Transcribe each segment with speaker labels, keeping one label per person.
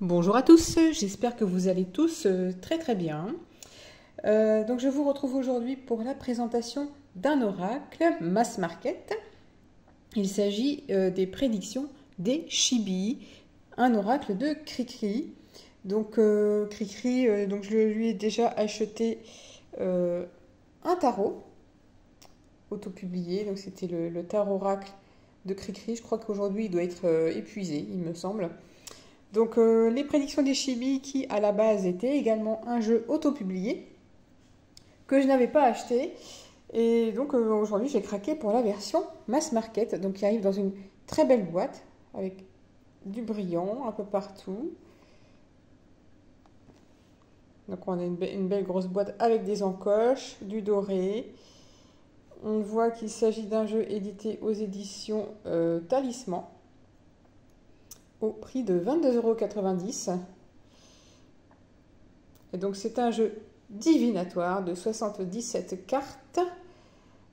Speaker 1: Bonjour à tous, j'espère que vous allez tous très très bien. Donc je vous retrouve aujourd'hui pour la présentation d'un oracle mass market. Il s'agit des prédictions des Chibi, un oracle de Cricri. Donc Cricri, donc je lui ai déjà acheté un tarot autopublié, donc c'était le tarot oracle de Cricri. Je crois qu'aujourd'hui il doit être épuisé, il me semble. Donc les prédictions des Chibi qui à la base étaient également un jeu auto-publié que je n'avais pas acheté. Et donc aujourd'hui j'ai craqué pour la version mass market, donc qui arrive dans une très belle boîte avec du brillant un peu partout. Donc on a une belle grosse boîte avec des encoches, du doré. On voit qu'il s'agit d'un jeu édité aux éditions Talisman, au prix de 22,90 €. Et donc c'est un jeu divinatoire de 77 cartes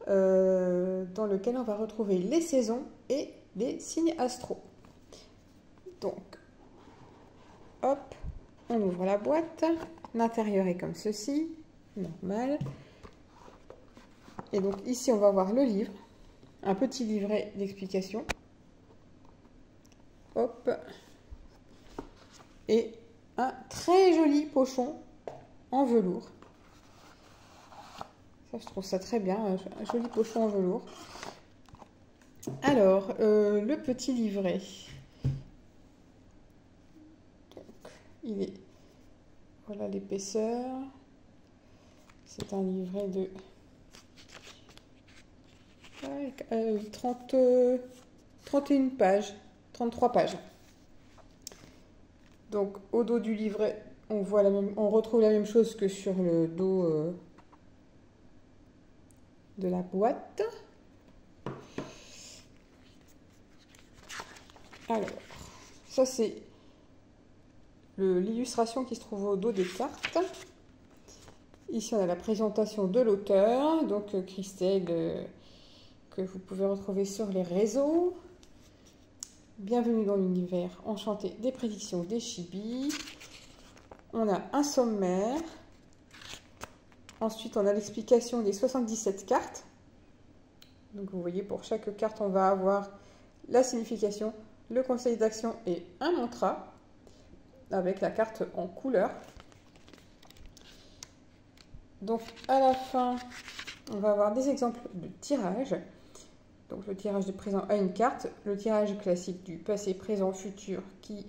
Speaker 1: dans lequel on va retrouver les saisons et les signes astro. Donc, hop, on ouvre la boîte. L'intérieur est comme ceci, normal. Et donc ici on va voir le livre, un petit livret d'explication. Hop. Et un très joli pochon en velours. Ça, je trouve ça très bien, un joli pochon en velours. Alors, le petit livret. Donc, il est... Voilà l'épaisseur. C'est un livret de 31 pages, 33 pages. Donc, au dos du livret, on retrouve la même chose que sur le dos de la boîte. Alors, ça c'est l'illustration qui se trouve au dos des cartes. Ici, on a la présentation de l'auteur, donc Christelle, que vous pouvez retrouver sur les réseaux. Bienvenue dans l'univers enchanté des prédictions des Chibi. On a un sommaire. Ensuite, on a l'explication des 77 cartes. Donc, vous voyez, pour chaque carte, on va avoir la signification, le conseil d'action et un mantra avec la carte en couleur. Donc, à la fin, on va avoir des exemples de tirage. Donc, le tirage de présent à une carte, le tirage classique du passé, présent, futur qui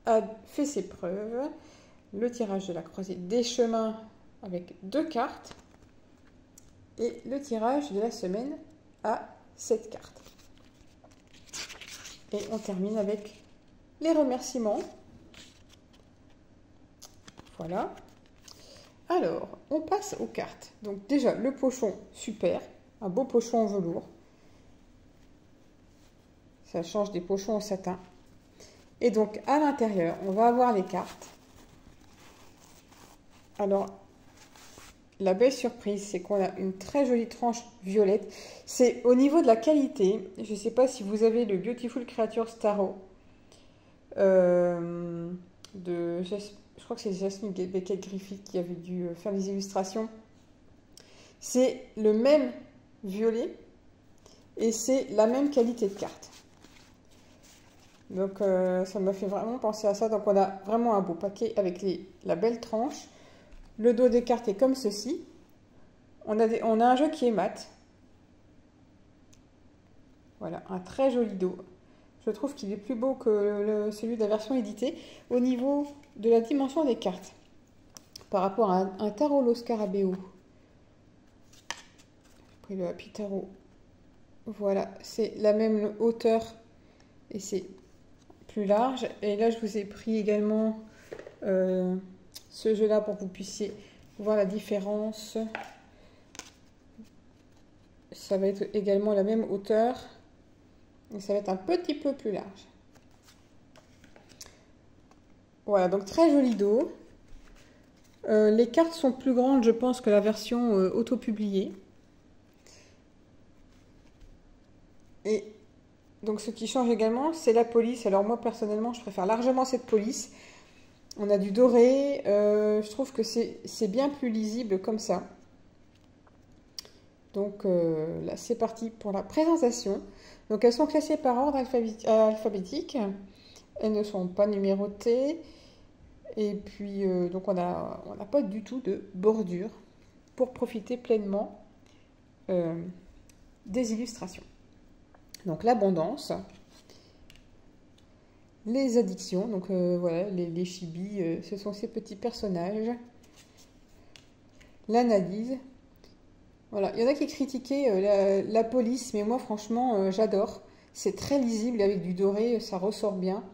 Speaker 1: a fait ses preuves, le tirage de la croisée des chemins avec 2 cartes et le tirage de la semaine à 7 cartes. Et on termine avec les remerciements. Voilà. Alors, on passe aux cartes. Donc déjà, le pochon, super. Un beau pochon en velours. Ça change des pochons en satin. Et donc, à l'intérieur, on va avoir les cartes. Alors, la belle surprise, c'est qu'on a une très jolie tranche violette. C'est au niveau de la qualité. Je ne sais pas si vous avez le Beautiful Creatures Tarot je crois que c'est Jasmine Beckett-Griffith qui avait dû faire les illustrations. C'est le même violet et c'est la même qualité de carte. Donc ça m'a fait vraiment penser à ça. Donc on a vraiment un beau paquet avec la belle tranche. Le dos des cartes est comme ceci. On a un jeu qui est mat. Voilà, un très joli dos. Je trouve qu'il est plus beau que celui de la version éditée au niveau de la dimension des cartes. Par rapport à un tarot Lo Scarabeo. J'ai pris le Happy Tarot. Voilà, c'est la même hauteur et c'est plus large. Et là, je vous ai pris également ce jeu-là pour que vous puissiez voir la différence. Ça va être également la même hauteur. Et ça va être un petit peu plus large. Voilà, donc très joli dos. Les cartes sont plus grandes, je pense, que la version auto-publiée. Et donc ce qui change également, c'est la police. Alors moi, personnellement, je préfère largement cette police. On a du doré. Je trouve que c'est bien plus lisible comme ça. Donc là, c'est parti pour la présentation. Donc elles sont classées par ordre alphabétique. Elles ne sont pas numérotées. Et puis, donc on n'a pas du tout de bordure pour profiter pleinement des illustrations. Donc l'abondance, les addictions, donc voilà, les chibis, ce sont ces petits personnages. L'analyse. Voilà, il y en a qui critiquaient la police, mais moi franchement j'adore. C'est très lisible avec du doré, ça ressort bien.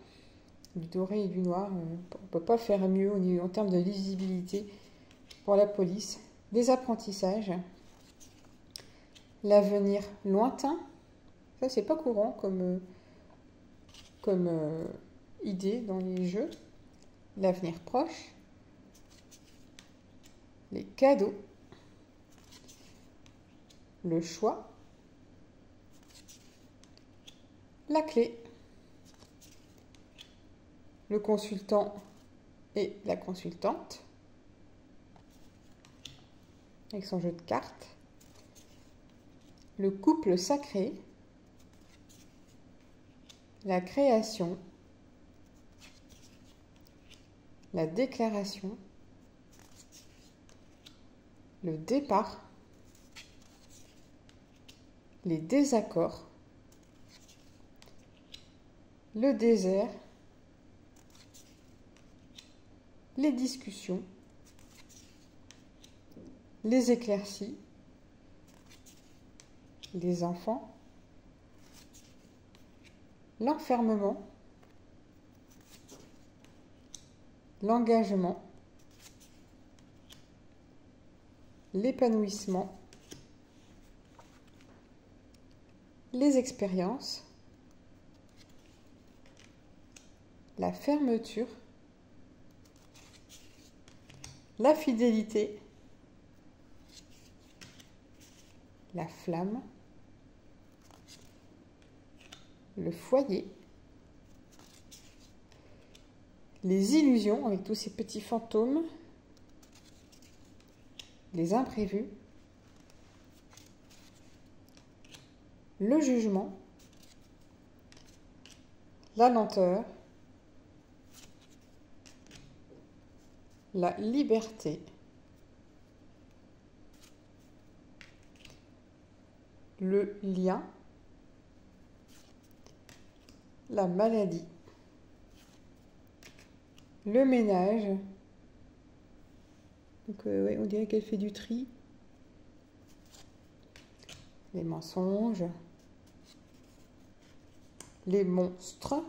Speaker 1: Du doré et du noir, on ne peut pas faire mieux en termes de lisibilité pour la police. Des apprentissages. L'avenir lointain. Ça, c'est pas courant comme idée dans les jeux. L'avenir proche. Les cadeaux. Le choix. La clé. Le consultant et la consultante. Avec son jeu de cartes. Le couple sacré. La création. La déclaration. Le départ. Les désaccords. Le désert. Les discussions. Les éclaircies. Les enfants. L'enfermement. L'engagement. L'épanouissement. Les expériences. La fermeture. La fidélité. La flamme. Le foyer. Les illusions avec tous ces petits fantômes. Les imprévus. Le jugement. La lenteur. La liberté. Le lien. La maladie. Le ménage. Donc ouais, on dirait qu'elle fait du tri. Les mensonges. Les monstres.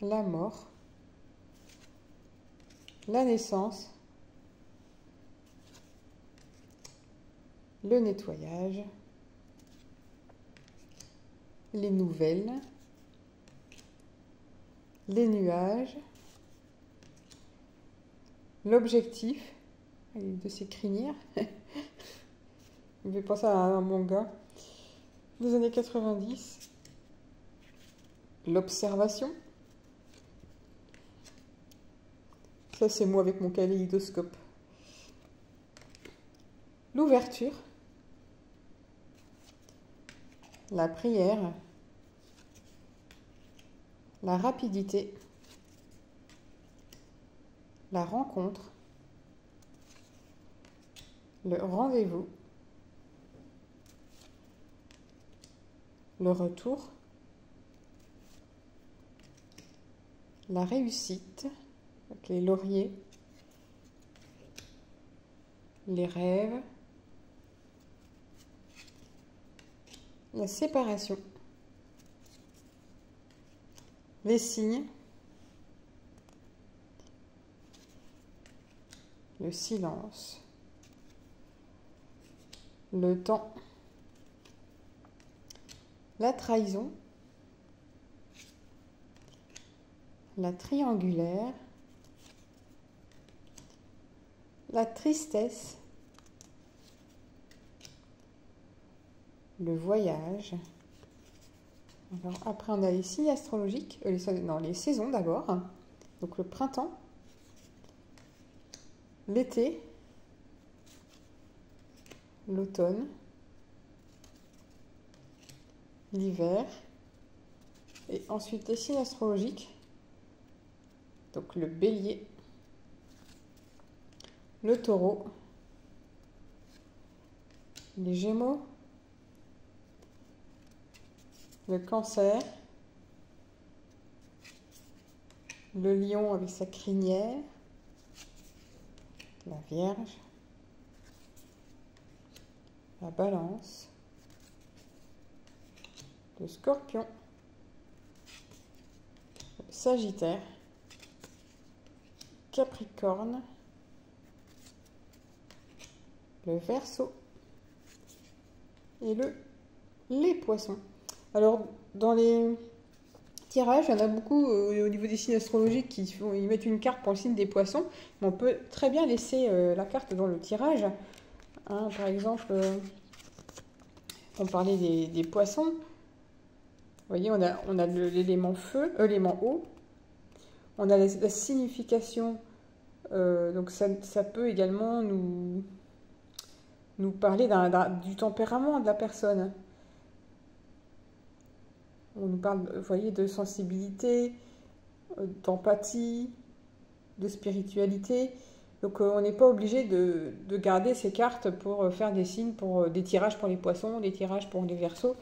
Speaker 1: La mort. La naissance. Le nettoyage. Les nouvelles. Les nuages. L'objectif de ces crinières. Il me fait penser à un manga des années 90. L'observation. Ça, c'est moi avec mon kaléidoscope. L'ouverture. La prière. La rapidité. La rencontre. Le rendez-vous. Le retour. La réussite. Avec les lauriers. Les rêves. La séparation. Les signes. Le silence. Le temps. La trahison. La triangulaire. La tristesse. Le voyage. Alors, après, on a les signes astrologiques, les saisons d'abord. Donc le printemps, l'été, l'automne, l'hiver, et ensuite les signes astrologiques. Donc le bélier, le taureau, les gémeaux, le cancer, le lion avec sa crinière, la vierge, la balance, le scorpion, le sagittaire, capricorne, le verseau et les poissons. Alors, dans les tirages, il y en a beaucoup au niveau des signes astrologiques ils mettent une carte pour le signe des poissons, mais on peut très bien laisser la carte dans le tirage. Hein, par exemple, on parlait des poissons. Vous voyez, on a l'élément feu, l'élément eau. On a la signification, donc ça peut également nous parler du tempérament de la personne. On nous parle, vous voyez, de sensibilité, d'empathie, de spiritualité. Donc on n'est pas obligé de garder ces cartes pour faire des signes, pour des tirages pour les poissons, des tirages pour les verseaux.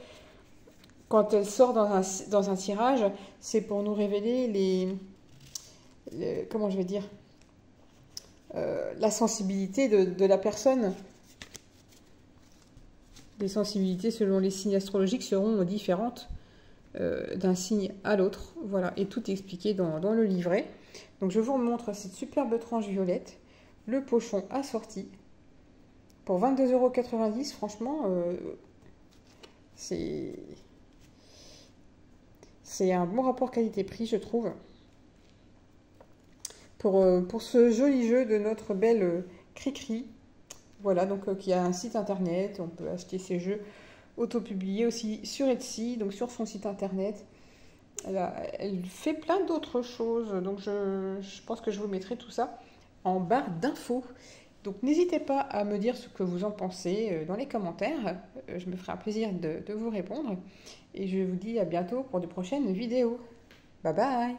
Speaker 1: Quand elle sort dans un tirage, c'est pour nous révéler comment je vais dire, la sensibilité de la personne. Les sensibilités selon les signes astrologiques seront différentes d'un signe à l'autre. Voilà, et tout est expliqué dans le livret. Donc je vous remontre cette superbe tranche violette, le pochon assorti. Pour 22,90 €, franchement, c'est un bon rapport qualité-prix, je trouve. Pour ce joli jeu de notre belle Cricri. Voilà, donc qui a un site internet, on peut acheter ces jeux auto-publiés aussi sur Etsy, donc sur son site internet. Elle fait plein d'autres choses, donc je pense que je vous mettrai tout ça en barre d'infos. Donc n'hésitez pas à me dire ce que vous en pensez dans les commentaires, je me ferai un plaisir de vous répondre. Et je vous dis à bientôt pour de prochaines vidéos. Bye bye!